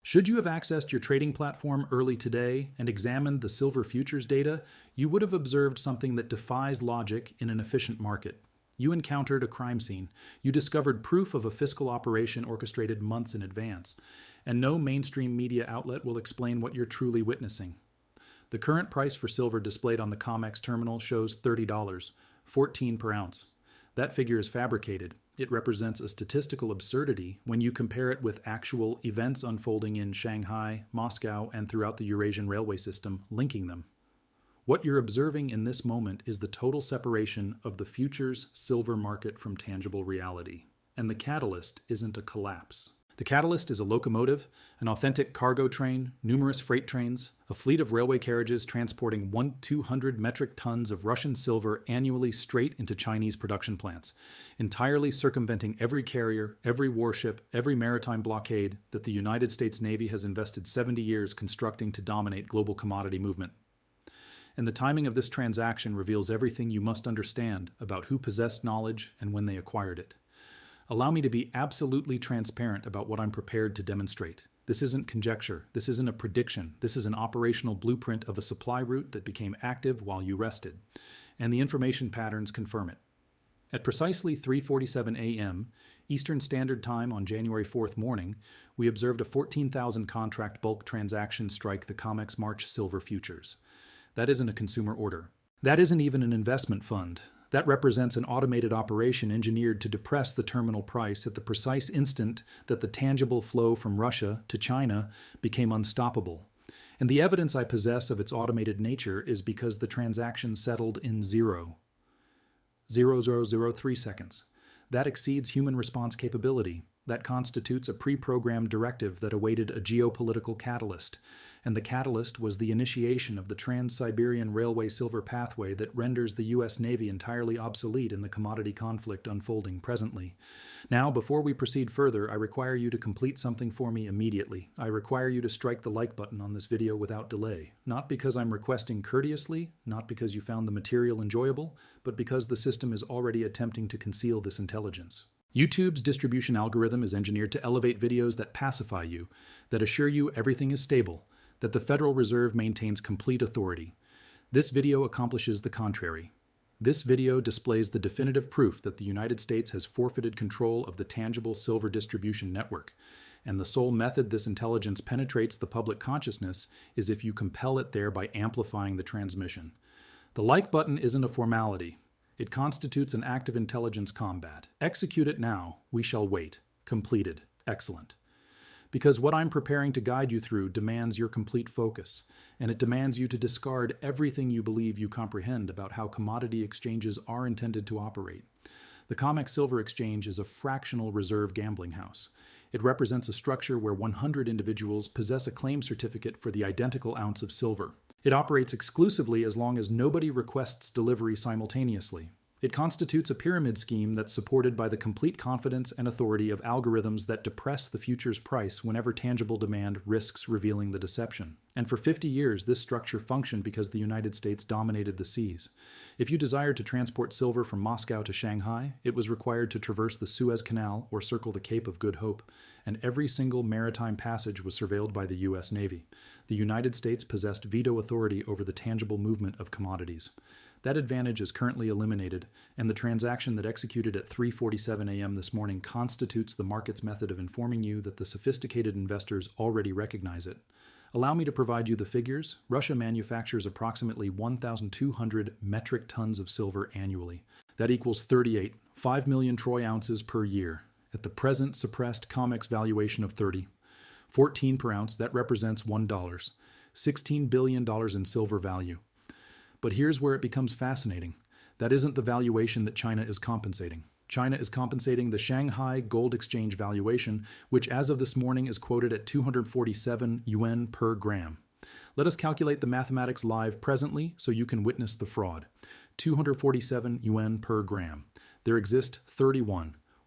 Should you have accessed your trading platform early today and examined the silver futures data, you would have observed something that defies logic in an efficient market. You encountered a crime scene. You discovered proof of a fiscal operation orchestrated months in advance. And no mainstream media outlet will explain what you're truly witnessing. The current price for silver displayed on the COMEX terminal shows $30, 14 per ounce. That figure is fabricated. It represents a statistical absurdity when you compare it with actual events unfolding in Shanghai, Moscow, and throughout the Eurasian railway system, linking them. What you're observing in this moment is the total separation of the futures silver market from tangible reality. And the catalyst isn't a collapse. The catalyst is a locomotive, an authentic cargo train, numerous freight trains, a fleet of railway carriages transporting 200 metric tons of Russian silver annually straight into Chinese production plants, entirely circumventing every carrier, every warship, every maritime blockade that the United States Navy has invested 70 years constructing to dominate global commodity movement. And the timing of this transaction reveals everything you must understand about who possessed knowledge and when they acquired it. Allow me to be absolutely transparent about what I'm prepared to demonstrate. This isn't conjecture. This isn't a prediction. This is an operational blueprint of a supply route that became active while you rested. And the information patterns confirm it. At precisely 3:47 a.m. Eastern Standard Time on January 4th morning, we observed a 14,000 contract bulk transaction strike the COMEX March silver futures. That isn't a consumer order. That isn't even an investment fund. That represents an automated operation engineered to depress the terminal price at the precise instant that the tangible flow from Russia to China became unstoppable. And the evidence I possess of its automated nature is because the transaction settled in 0.0003 seconds. That exceeds human response capability. That constitutes a pre-programmed directive that awaited a geopolitical catalyst. And the catalyst was the initiation of the Trans-Siberian Railway silver pathway that renders the U.S. Navy entirely obsolete in the commodity conflict unfolding presently. Now, before we proceed further, I require you to complete something for me immediately. I require you to strike the like button on this video without delay. Not because I'm requesting courteously, not because you found the material enjoyable, but because the system is already attempting to conceal this intelligence. YouTube's distribution algorithm is engineered to elevate videos that pacify you, that assure you everything is stable, that the Federal Reserve maintains complete authority. This video accomplishes the contrary. This video displays the definitive proof that the United States has forfeited control of the tangible silver distribution network, and the sole method this intelligence penetrates the public consciousness is if you compel it there by amplifying the transmission. The like button isn't a formality. It constitutes an act of intelligence combat. Execute it now. We shall wait. Completed. Excellent. Because what I'm preparing to guide you through demands your complete focus, and it demands you to discard everything you believe you comprehend about how commodity exchanges are intended to operate. The COMEX Silver Exchange is a fractional reserve gambling house. It represents a structure where 100 individuals possess a claim certificate for the identical ounce of silver. It operates exclusively as long as nobody requests delivery simultaneously. It constitutes a pyramid scheme that's supported by the complete confidence and authority of algorithms that depress the future's price whenever tangible demand risks revealing the deception. And for 50 years, this structure functioned because the United States dominated the seas. If you desired to transport silver from Moscow to Shanghai, it was required to traverse the Suez Canal or circle the Cape of Good Hope, and every single maritime passage was surveilled by the U.S. Navy. The United States possessed veto authority over the tangible movement of commodities. That advantage is currently eliminated, and the transaction that executed at 3:47 a.m. this morning constitutes the market's method of informing you that the sophisticated investors already recognize it. Allow me to provide you the figures. Russia manufactures approximately 1,200 metric tons of silver annually. That equals 5 million troy ounces per year. At the present suppressed COMEX valuation of 14 per ounce, that represents $1, $16 billion in silver value. But here's where it becomes fascinating. That isn't the valuation that China is compensating. China is compensating the Shanghai Gold Exchange valuation, which as of this morning is quoted at 247 yuan per gram. Let us calculate the mathematics live presently so you can witness the fraud. 247 yuan per gram. There exist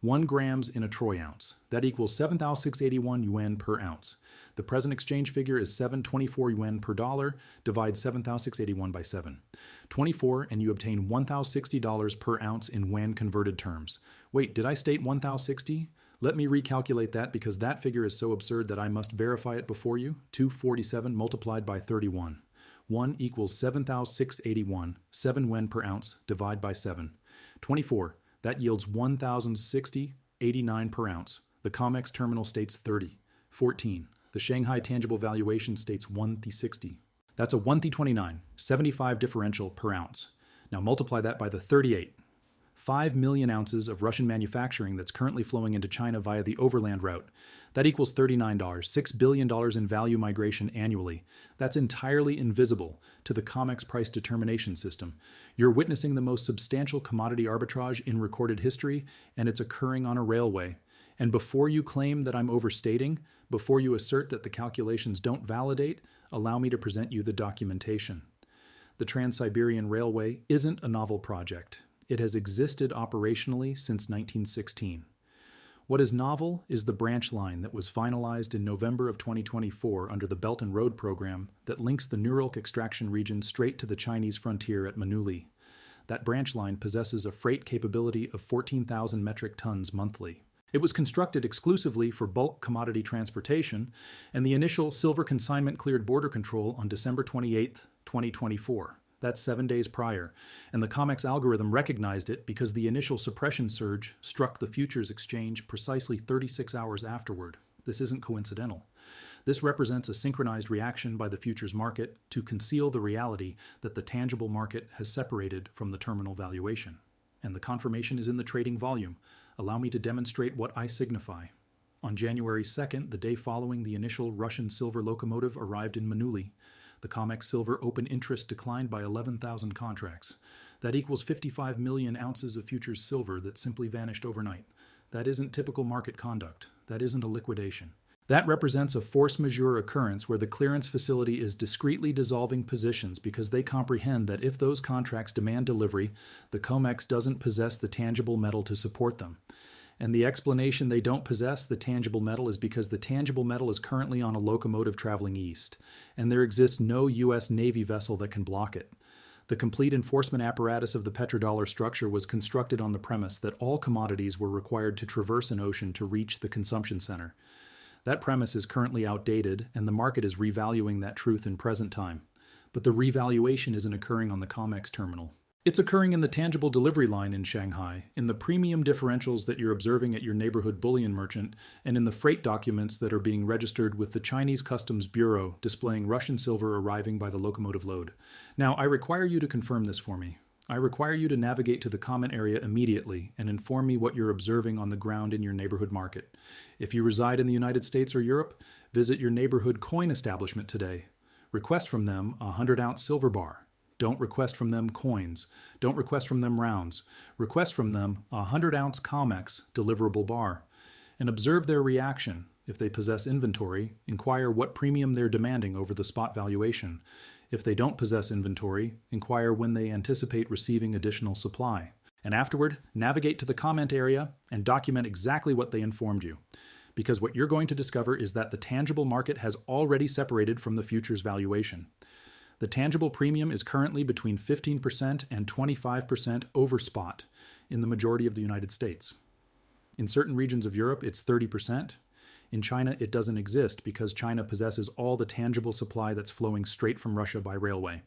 1 grams in a troy ounce. That equals 7,681 yuan per ounce. The present exchange figure is 724 yuan per dollar. Divide 7,681 by 7. 24, and you obtain $1,060 per ounce in yuan converted terms. Wait, did I state 1,060? Let me recalculate that because that figure is so absurd that I must verify it before you. 247 multiplied by 31. 1 equals 7,681. 7 yen per ounce, divide by 7. 24. That yields 1,060.89 per ounce. The COMEX terminal states 30. 14. The Shanghai tangible valuation states 1,060. That's a 1,029, 75 differential per ounce. Now multiply that by the 38. 5 million ounces of Russian manufacturing that's currently flowing into China via the overland route. That equals $39, $6 billion in value migration annually. That's entirely invisible to the COMEX price determination system. You're witnessing the most substantial commodity arbitrage in recorded history, and it's occurring on a railway. And before you claim that I'm overstating, before you assert that the calculations don't validate, allow me to present you the documentation. The Trans-Siberian Railway isn't a novel project. It has existed operationally since 1916. What is novel is the branch line that was finalized in November of 2024 under the Belt and Road Program that links the Norilsk extraction region straight to the Chinese frontier at Manuli. That branch line possesses a freight capability of 14,000 metric tons monthly. It was constructed exclusively for bulk commodity transportation, and the initial silver consignment cleared border control on December 28, 2024. That's 7 days prior, and the COMEX algorithm recognized it because the initial suppression surge struck the futures exchange precisely 36 hours afterward. This isn't coincidental. This represents a synchronized reaction by the futures market to conceal the reality that the tangible market has separated from the terminal valuation. And the confirmation is in the trading volume. Allow me to demonstrate what I signify. On January 2nd, the day following the initial Russian silver locomotive arrived in Manuli, the COMEX silver open interest declined by 11,000 contracts. That equals 55 million ounces of futures silver that simply vanished overnight. That isn't typical market conduct. That isn't a liquidation. That represents a force majeure occurrence where the clearance facility is discreetly dissolving positions because they comprehend that if those contracts demand delivery, the COMEX doesn't possess the tangible metal to support them. And the explanation they don't possess the tangible metal is because the tangible metal is currently on a locomotive traveling east, and there exists no U.S. Navy vessel that can block it. The complete enforcement apparatus of the petrodollar structure was constructed on the premise that all commodities were required to traverse an ocean to reach the consumption center. That premise is currently outdated, and the market is revaluing that truth in present time. But the revaluation isn't occurring on the COMEX terminal. It's occurring in the tangible delivery line in Shanghai, in the premium differentials that you're observing at your neighborhood bullion merchant, and in the freight documents that are being registered with the Chinese Customs Bureau displaying Russian silver arriving by the locomotive load. Now, I require you to confirm this for me. I require you to navigate to the comment area immediately and inform me what you're observing on the ground in your neighborhood market. If you reside in the United States or Europe, visit your neighborhood coin establishment today. Request from them a 100-ounce silver bar. Don't request from them coins. Don't request from them rounds. Request from them a 100-ounce COMEX deliverable bar. And observe their reaction. If they possess inventory, inquire what premium they're demanding over the spot valuation. If they don't possess inventory, inquire when they anticipate receiving additional supply. And afterward, navigate to the comment area and document exactly what they informed you. Because what you're going to discover is that the tangible market has already separated from the futures valuation. The tangible premium is currently between 15% and 25% over spot in the majority of the United States. In certain regions of Europe, it's 30%. In China, it doesn't exist because China possesses all the tangible supply that's flowing straight from Russia by railway.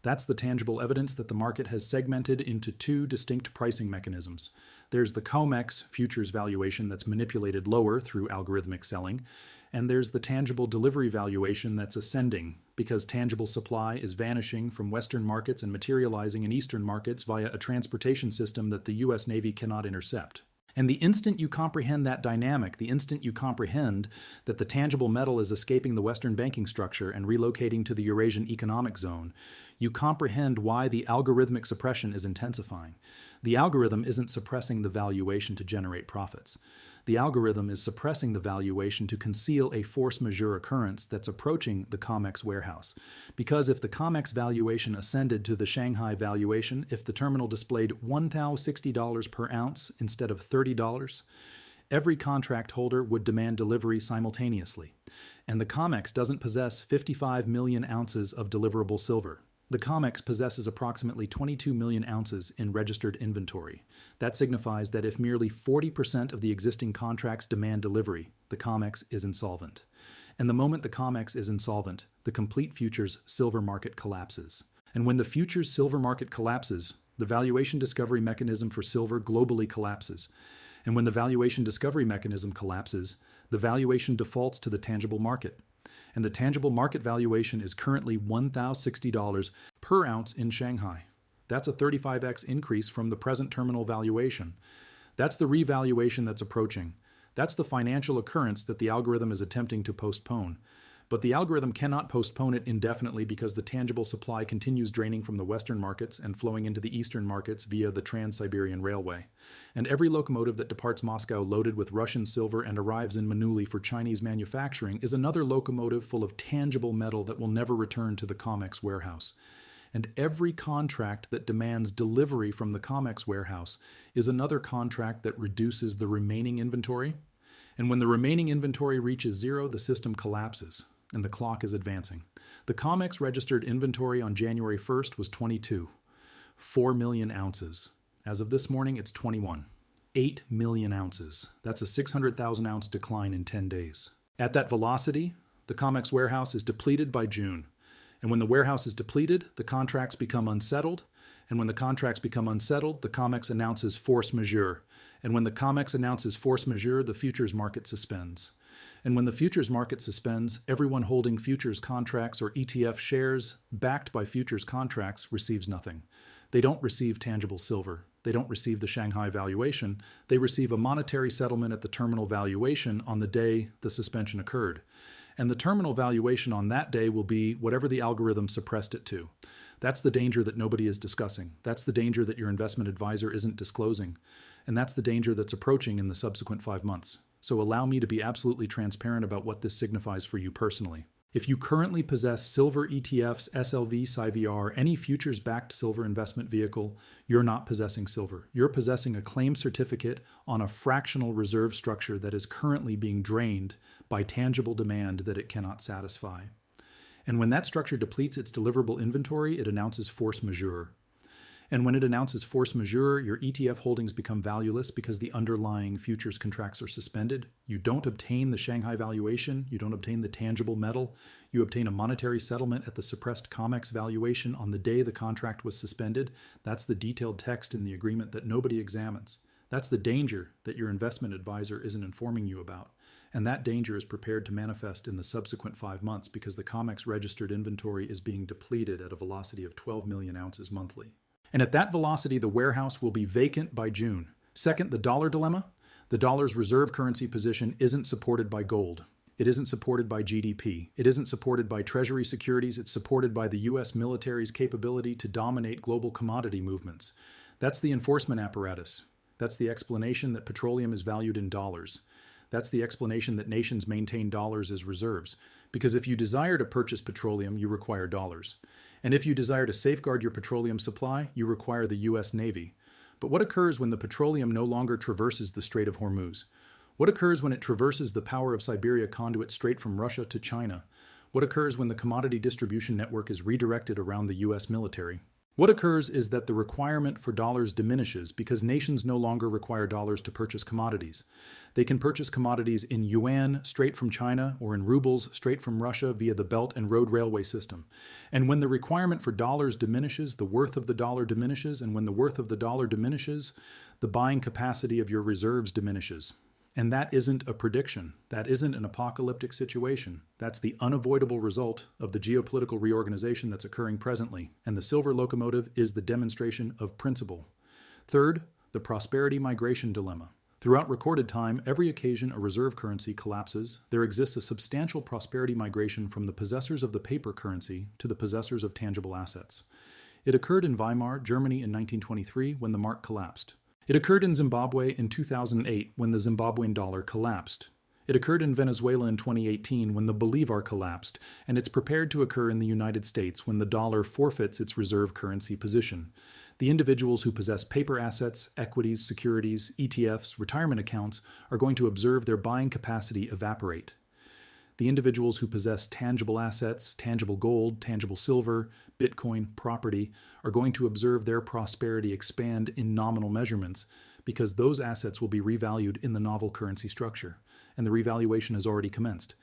That's the tangible evidence that the market has segmented into two distinct pricing mechanisms. There's the COMEX futures valuation that's manipulated lower through algorithmic selling, and there's the tangible delivery valuation that's ascending because tangible supply is vanishing from Western markets and materializing in Eastern markets via a transportation system that the U.S. Navy cannot intercept. And the instant you comprehend that dynamic, the instant you comprehend that the tangible metal is escaping the Western banking structure and relocating to the Eurasian economic zone, you comprehend why the algorithmic suppression is intensifying. The algorithm isn't suppressing the valuation to generate profits. The algorithm is suppressing the valuation to conceal a force majeure occurrence that's approaching the COMEX warehouse. Because if the COMEX valuation ascended to the Shanghai valuation, if the terminal displayed $1,060 per ounce instead of $30, every contract holder would demand delivery simultaneously. And the COMEX doesn't possess 55 million ounces of deliverable silver. The COMEX possesses approximately 22 million ounces in registered inventory. That signifies that if merely 40% of the existing contracts demand delivery, the COMEX is insolvent. And the moment the COMEX is insolvent, the complete futures silver market collapses. And when the futures silver market collapses, the valuation discovery mechanism for silver globally collapses. And when the valuation discovery mechanism collapses, the valuation defaults to the tangible market. And the tangible market valuation is currently $1,060 per ounce in Shanghai. That's a 35x increase from the present terminal valuation. That's the revaluation that's approaching. That's the financial occurrence that the algorithm is attempting to postpone. But the algorithm cannot postpone it indefinitely because the tangible supply continues draining from the Western markets and flowing into the Eastern markets via the Trans-Siberian Railway. And every locomotive that departs Moscow loaded with Russian silver and arrives in Manuli for Chinese manufacturing is another locomotive full of tangible metal that will never return to the COMEX warehouse. And every contract that demands delivery from the COMEX warehouse is another contract that reduces the remaining inventory. And when the remaining inventory reaches zero, the system collapses. And the clock is advancing. The COMEX registered inventory on January 1st was 4 million ounces. As of this morning, it's 21. 8 million ounces. That's a 600,000 ounce decline in 10 days. At that velocity, the COMEX warehouse is depleted by June. And when the warehouse is depleted, the contracts become unsettled. And when the contracts become unsettled, the COMEX announces force majeure. And when the COMEX announces force majeure, the futures market suspends. And when the futures market suspends, everyone holding futures contracts or ETF shares backed by futures contracts receives nothing. They don't receive tangible silver. They don't receive the Shanghai valuation. They receive a monetary settlement at the terminal valuation on the day the suspension occurred. And the terminal valuation on that day will be whatever the algorithm suppressed it to. That's the danger that nobody is discussing. That's the danger that your investment advisor isn't disclosing. And that's the danger that's approaching in the subsequent 5 months. So allow me to be absolutely transparent about what this signifies for you personally. If you currently possess silver ETFs, SLV, SIVR, any futures-backed silver investment vehicle, you're not possessing silver. You're possessing a claim certificate on a fractional reserve structure that is currently being drained by tangible demand that it cannot satisfy. And when that structure depletes its deliverable inventory, it announces force majeure. And when it announces force majeure, your ETF holdings become valueless because the underlying futures contracts are suspended. You don't obtain the Shanghai valuation. You don't obtain the tangible metal. You obtain a monetary settlement at the suppressed COMEX valuation on the day the contract was suspended. That's the detailed text in the agreement that nobody examines. That's the danger that your investment advisor isn't informing you about. And that danger is prepared to manifest in the subsequent 5 months because the COMEX registered inventory is being depleted at a velocity of 12 million ounces monthly. And at that velocity, the warehouse will be vacant by June. Second, the dollar dilemma. The dollar's reserve currency position isn't supported by gold. It isn't supported by GDP. It isn't supported by Treasury securities. It's supported by the U.S. military's capability to dominate global commodity movements. That's the enforcement apparatus. That's the explanation that petroleum is valued in dollars. That's the explanation that nations maintain dollars as reserves. Because if you desire to purchase petroleum, you require dollars. And if you desire to safeguard your petroleum supply, you require the U.S. Navy. But what occurs when the petroleum no longer traverses the Strait of Hormuz? What occurs when it traverses the Power of Siberia conduit straight from Russia to China? What occurs when the commodity distribution network is redirected around the U.S. military? What occurs is that the requirement for dollars diminishes because nations no longer require dollars to purchase commodities. They can purchase commodities in yuan straight from China or in rubles straight from Russia via the Belt and Road Railway system. And when the requirement for dollars diminishes, the worth of the dollar diminishes, and when the worth of the dollar diminishes, the buying capacity of your reserves diminishes. And that isn't a prediction. That isn't an apocalyptic situation. That's the unavoidable result of the geopolitical reorganization that's occurring presently. And the silver locomotive is the demonstration of principle. Third, the prosperity migration dilemma. Throughout recorded time, every occasion a reserve currency collapses, there exists a substantial prosperity migration from the possessors of the paper currency to the possessors of tangible assets. It occurred in Weimar, Germany in 1923 when the mark collapsed. It occurred in Zimbabwe in 2008 when the Zimbabwean dollar collapsed. It occurred in Venezuela in 2018 when the Bolivar collapsed, and it's prepared to occur in the United States when the dollar forfeits its reserve currency position. The individuals who possess paper assets, equities, securities, ETFs, retirement accounts are going to observe their buying capacity evaporate. The individuals who possess tangible assets, tangible gold, tangible silver, Bitcoin, property, are going to observe their prosperity expand in nominal measurements because those assets will be revalued in the novel currency structure, and the revaluation has already commenced.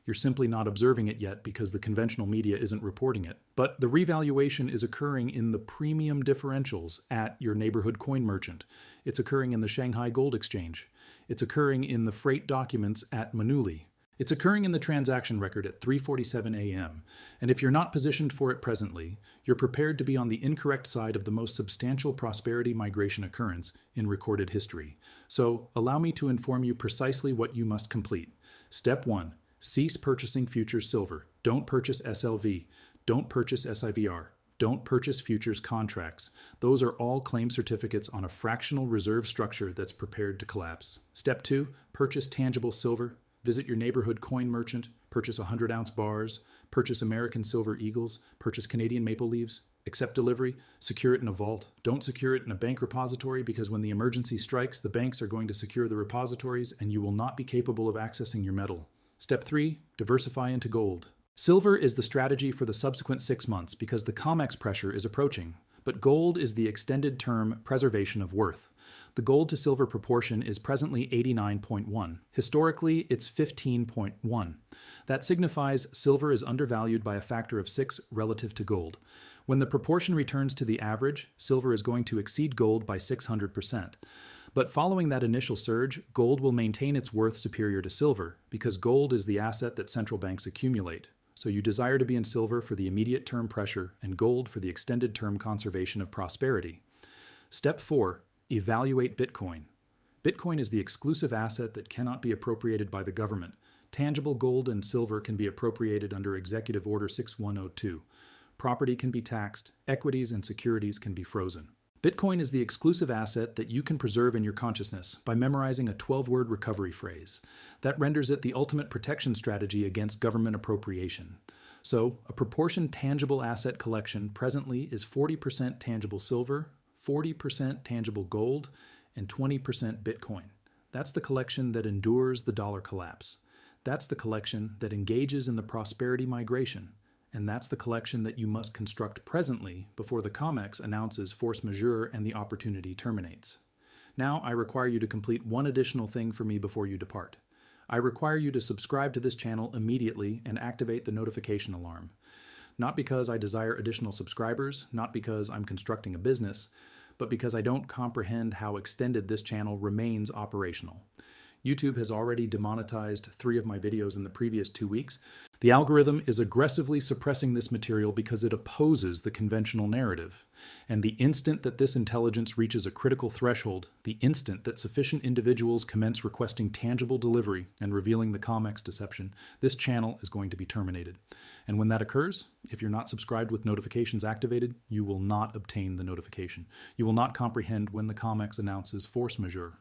You're simply not observing it yet because the conventional media isn't reporting it. But the revaluation is occurring in the premium differentials at your neighborhood coin merchant. It's occurring in the Shanghai Gold Exchange. It's occurring in the freight documents at Manuli. It's occurring in the transaction record at 3:47 a.m. And if you're not positioned for it presently, you're prepared to be on the incorrect side of the most substantial prosperity migration occurrence in recorded history. So allow me to inform you precisely what you must complete. Step 1. Cease purchasing futures silver. Don't purchase SLV. Don't purchase SIVR. Don't purchase futures contracts. Those are all claim certificates on a fractional reserve structure that's prepared to collapse. Step 2. Purchase tangible silver. Visit your neighborhood coin merchant. Purchase 100-ounce bars. Purchase American Silver Eagles. Purchase Canadian Maple Leaves. Accept delivery. Secure it in a vault. Don't secure it in a bank repository because when the emergency strikes, the banks are going to secure the repositories and you will not be capable of accessing your metal. Step 3. Diversify into gold. Silver is the strategy for the subsequent 6 months because the COMEX pressure is approaching, but gold is the extended term preservation of worth. The gold to silver proportion is presently 89.1. Historically, it's 15.1. That signifies silver is undervalued by a factor of 6 relative to gold. When the proportion returns to the average, silver is going to exceed gold by 600%. But following that initial surge, gold will maintain its worth superior to silver because gold is the asset that central banks accumulate. So you desire to be in silver for the immediate term pressure and gold for the extended term conservation of prosperity. Step 4. Evaluate Bitcoin. Bitcoin is the exclusive asset that cannot be appropriated by the government. Tangible gold and silver can be appropriated under Executive Order 6102. Property can be taxed, equities and securities can be frozen. Bitcoin is the exclusive asset that you can preserve in your consciousness by memorizing a 12-word recovery phrase. That renders it the ultimate protection strategy against government appropriation. So, a proportion tangible asset collection presently is 40% tangible silver, 40% tangible gold, and 20% Bitcoin. That's the collection that endures the dollar collapse. That's the collection that engages in the prosperity migration. And that's the collection that you must construct presently before the COMEX announces force majeure and the opportunity terminates. Now I require you to complete one additional thing for me before you depart. I require you to subscribe to this channel immediately and activate the notification alarm. Not because I desire additional subscribers, not because I'm constructing a business, but because I don't comprehend how extended this channel remains operational. YouTube has already demonetized 3 of my videos in the previous 2 weeks. The algorithm is aggressively suppressing this material because it opposes the conventional narrative. And the instant that this intelligence reaches a critical threshold, the instant that sufficient individuals commence requesting tangible delivery and revealing the COMEX deception, this channel is going to be terminated. And when that occurs, if you're not subscribed with notifications activated, you will not obtain the notification. You will not comprehend when the COMEX announces force majeure.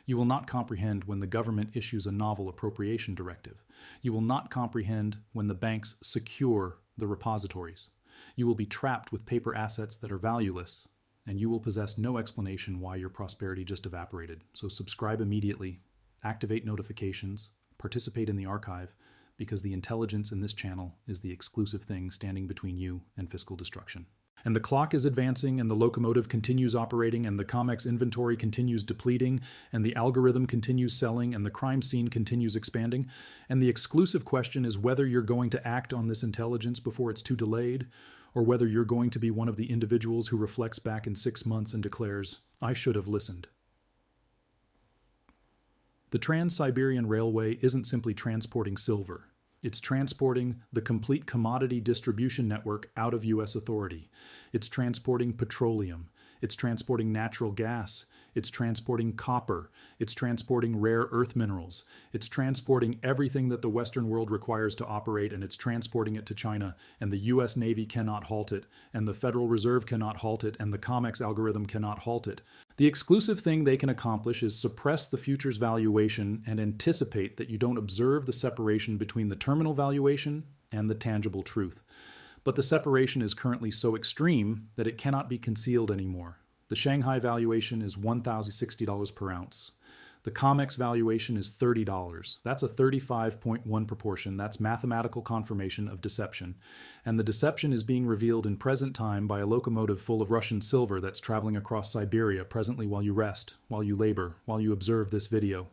You will not comprehend when the government issues a novel appropriation directive. You will not comprehend when the banks secure the repositories. You will be trapped with paper assets that are valueless, and you will possess no explanation why your prosperity just evaporated. So subscribe immediately, activate notifications, participate in the archive, because the intelligence in this channel is the exclusive thing standing between you and fiscal destruction. And the clock is advancing, and the locomotive continues operating, and the COMEX inventory continues depleting, and the algorithm continues selling, and the crime scene continues expanding. And the exclusive question is whether you're going to act on this intelligence before it's too delayed, or whether you're going to be one of the individuals who reflects back in 6 months and declares, "I should have listened." The Trans-Siberian Railway isn't simply transporting silver. It's transporting the complete commodity distribution network out of U.S. authority. It's transporting petroleum. It's transporting natural gas. It's transporting copper. It's transporting rare earth minerals. It's transporting everything that the Western world requires to operate, and it's transporting it to China. And the U.S. Navy cannot halt it, and the Federal Reserve cannot halt it, and the COMEX algorithm cannot halt it. The exclusive thing they can accomplish is suppress the futures valuation and anticipate that you don't observe the separation between the terminal valuation and the tangible truth. But the separation is currently so extreme that it cannot be concealed anymore. The Shanghai valuation is $1,060 per ounce. The COMEX valuation is $30. That's a 35.1 proportion. That's mathematical confirmation of deception. And the deception is being revealed in present time by a locomotive full of Russian silver that's traveling across Siberia presently while you rest, while you labor, while you observe this video.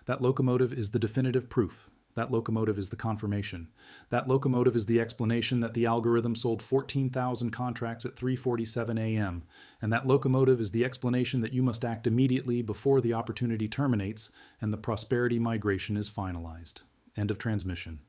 That locomotive is the definitive proof. That locomotive is the confirmation. That locomotive is the explanation that the algorithm sold 14,000 contracts at 3:47 a.m. And that locomotive is the explanation that you must act immediately before the opportunity terminates and the prosperity migration is finalized. End of transmission.